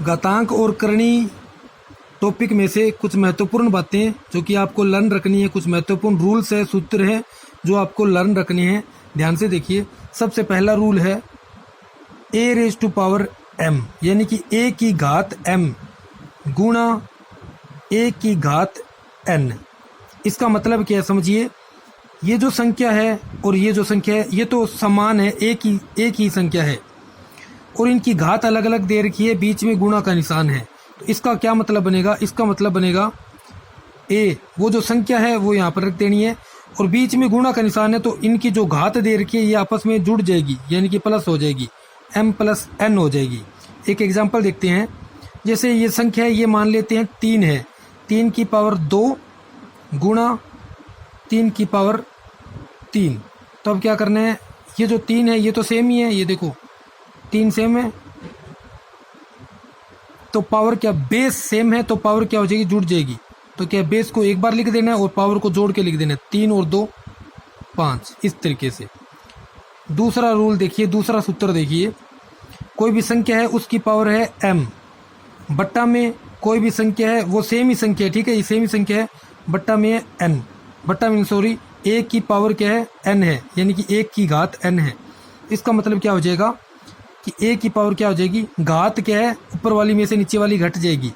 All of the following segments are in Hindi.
घातांक और करणी टॉपिक में से कुछ महत्वपूर्ण बातें जो कि आपको लर्न रखनी है, कुछ महत्वपूर्ण रूल्स है, सूत्र है जो आपको लर्न रखने हैं। ध्यान से देखिए। सबसे पहला रूल है a⁻m, यानी कि a की घात m गुणा a की घात n। इसका मतलब क्या है समझिए। ये जो संख्या है और ये जो संख्या है ये तो समान है, एक ही संख्या है और इनकी घात अलग अलग दे रखी है, बीच में गुणा का निशान है। तो इसका क्या मतलब बनेगा, इसका मतलब बनेगा a वो जो संख्या है वो यहाँ पर रख देनी है और बीच में गुणा का निशान है, तो इनकी जो घात दे रखी है ये आपस में जुड़ जाएगी, यानी कि प्लस हो जाएगी, m + n हो जाएगी। एक एग्जांपल देखते हैं। जैसे ये संख्या है, ये मान लेते हैं 3 है, 3 की पावर 2 गुणा 3 की पावर 3। तो अब क्या करना है, ये जो 3 है ये तो सेम ही है, ये देखो 3 सेम है, तो पावर क्या, बेस सेम है तो पावर क्या हो जाएगी, जुड़ जाएगी। तो क्या बेस को एक बार लिख देना है और पावर को जोड़ के लिख देना है, 3 और 2 5, इस तरीके से। दूसरा रूल देखिए, दूसरा सूत्र देखिए। कोई भी संख्या है उसकी पावर है m, बट्टा में कोई भी संख्या है वो सेम ही संख्या है, ठीक है, ये सेम ही संख्या है, बट्टा में है n, बट्टा में सॉरी a की पावर क्या है n है, यानी कि 1 की घात n है। इसका मतलब क्या हो जाएगा कि a की पावर क्या हो जाएगी, घात क्या है ऊपर वाली में से नीचे वाली घट जाएगी,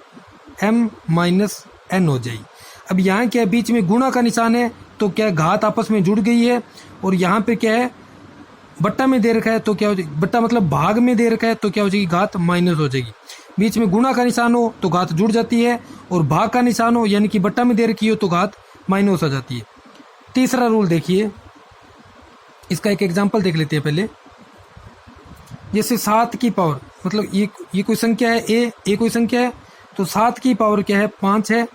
m - n हो जाएगी। अब यहाँ क्या है, बीच में गुणा का निशान है तो क्या घात आपस में जुड़ गई है, और यहाँ पे क्या है बट्टा में दे रखा है तो क्या हो जाएगी, बट्टा मतलब भाग में दे रखा है तो क्या हो जाएगी, घात माइनस हो जाएगी। बीच में गुणा का निशान हो तो घात जुड़ जाती है, और भाग का निशान हो यानी कि बट्टा में दे रखी हो तो घात माइनस हो जाती है। तीसरा रूल देखिए, इसका एक एग्जांपल देख लेते हैं पहले। जैसे 7 की पावर, मतलब ये कोई संख्या है a कोई संख्या है, तो 7 की पावर क्या है 5 है,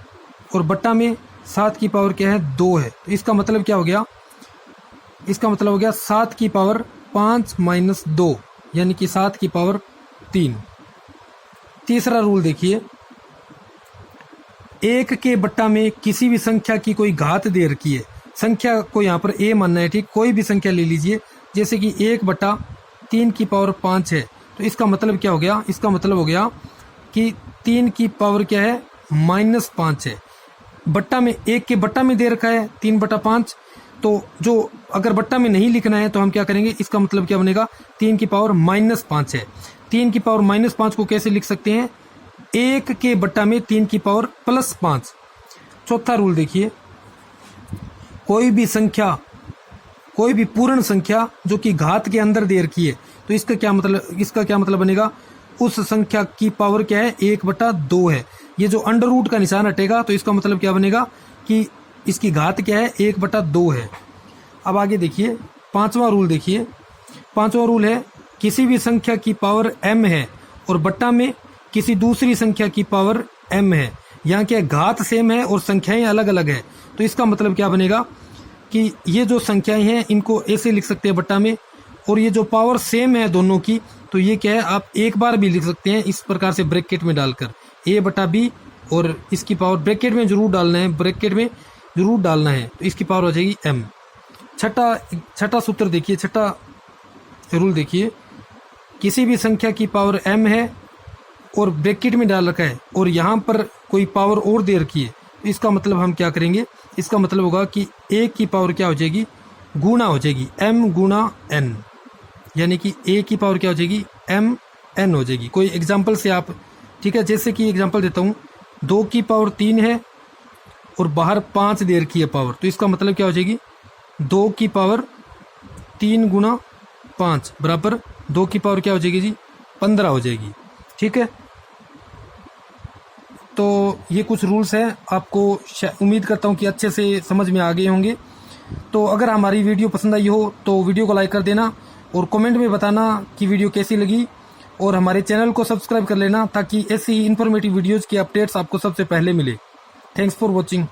और बट्टा में 7 की पावर क्या है 2 है। तो इसका मतलब क्या हो गया, इसका मतलब हो गया 7 की पावर 5 - 2, यानी कि 7 की पावर 3। तीसरा रूल देखिए, 1 के बट्टा में किसी भी संख्या की कोई घात दे रखी है, संख्या को यहाँ पर a मानना है, ठीक, कोई भी संख्या ले लीजिए, जैसे कि 1/3 की पावर 5 है। तो इसका मतलब क्या हो गया, इसका मतलब हो गया कि 3 की पावर क्या है -5 है। बट्टा में 1 के बट्टा में दे रखा है 3/5, तो जो अगर बट्टा में नहीं लिखना है तो हम क्या करेंगे, इसका मतलब क्या बनेगा, 3 की पावर -5 है। 3 की पावर -5 को कैसे लिख सकते हैं, 1 के बट्टा में 3 की पावर +5। चौथा रूल देखिए, कोई भी संख्या, कोई भी पूर्ण संख्या जो कि घात के अंदर दे रखी है, तो इसका क्या मतलब बनेगा, उस संख्या की पावर क्या है 1/2 है। ये जो अंडर रूट का निशान हटेगा तो इसका मतलब क्या बनेगा कि इसकी घात क्या है 1/2 है। अब आगे देखिए, पांचवा रूल देखिए। पांचवा रूल है, किसी भी संख्या की पावर m है और बट्टा में किसी दूसरी संख्या की पावर m है, यहाँ क्या घात सेम है और संख्याएं अलग अलग है, तो इसका मतलब क्या बनेगा कि ये जो संख्याएं हैं इनको ऐसे लिख सकते हैं बट्टा में, और ये जो पावर सेम है दोनों की, तो ये क्या है आप एक बार भी लिख सकते हैं इस प्रकार से ब्रैकेट में डालकर a/b, और इसकी पावर ब्रैकेट में जरूर डालना है, ब्रैकेट में जरूर डालना है, तो इसकी पावर हो जाएगी m। छठा सूत्र देखिए, छठा रूल देखिए, किसी भी संख्या की पावर m है और ब्रैकेट में डाल रखा है और यहाँ पर कोई पावर और दे रखी है, तो इसका मतलब हम क्या करेंगे, इसका मतलब होगा कि 1 की पावर क्या हो जाएगी, गुणा हो जाएगी m × n, यानी कि a की पावर क्या हो जाएगी m n हो जाएगी। कोई एग्जांपल से आप, ठीक है, जैसे कि एग्जांपल देता हूँ, 2 की पावर 3 है और बाहर 5 दे रखी है पावर, तो इसका मतलब क्या हो जाएगी, 2 की पावर 3 × 5 बराबर 2 की पावर क्या हो जाएगी जी 15 हो जाएगी, ठीक है। तो ये कुछ रूल्स हैं, आपको उम्मीद करता हूँ कि अच्छे से समझ में आ गए होंगे। तो अगर हमारी वीडियो पसंद आई हो तो वीडियो को लाइक कर देना और कमेंट में बताना कि वीडियो कैसी लगी, और हमारे चैनल को सब्सक्राइब कर लेना ताकि ऐसी ही इन्फॉर्मेटिव वीडियोज़ की अपडेट्स आपको सबसे पहले मिले। Thanks for watching.